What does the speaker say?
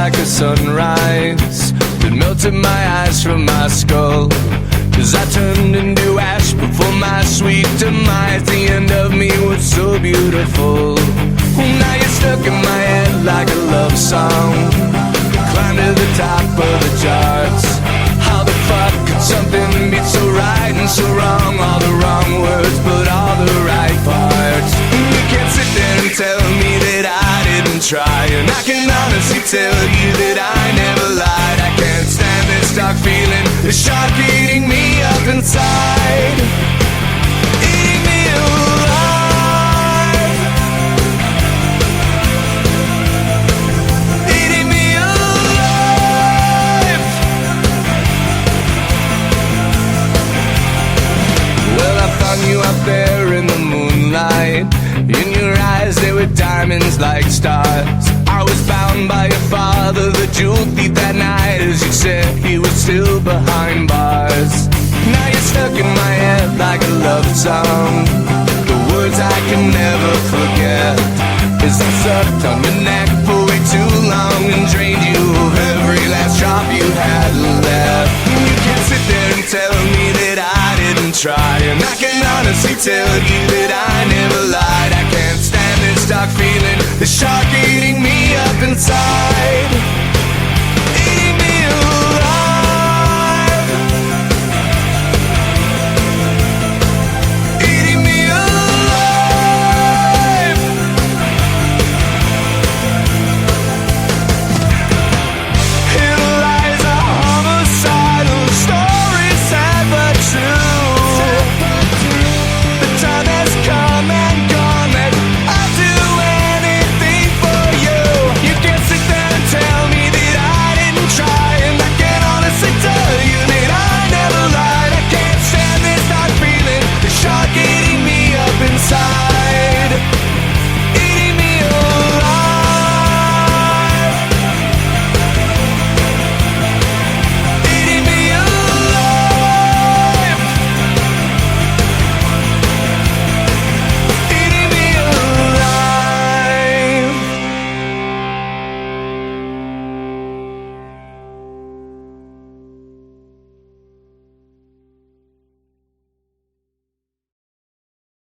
like a sunrise that melted my eyes from my skull. As I turned into ash before my sweet demise, the end of me was so beautiful. Well, now you're stuck in my head like a love song. Climb to the top of the charts. How the fuck could something be so right and so wrong? All the wrong words, but all the right parts. You can't sit there and tell me that I didn't try, and I can honestly tell you that I never lied. I can't stand this dark feeling, the shark eating me up inside, eating me alive, eating me alive. Well, I found you up there in the moonlight. In your eyes there were diamonds like stars. I was bound by your father, the jewel thief, that night, as you said he was still behind bars. Now you're stuck in my head like a love song. The words I can never forget, as I sucked on your neck for way too long and drained you of every last drop you had left. You can't sit there and tell me that I didn't try, and I can honestly tell you that I never lied. I can't stand this dark feeling, the shark eating me up inside.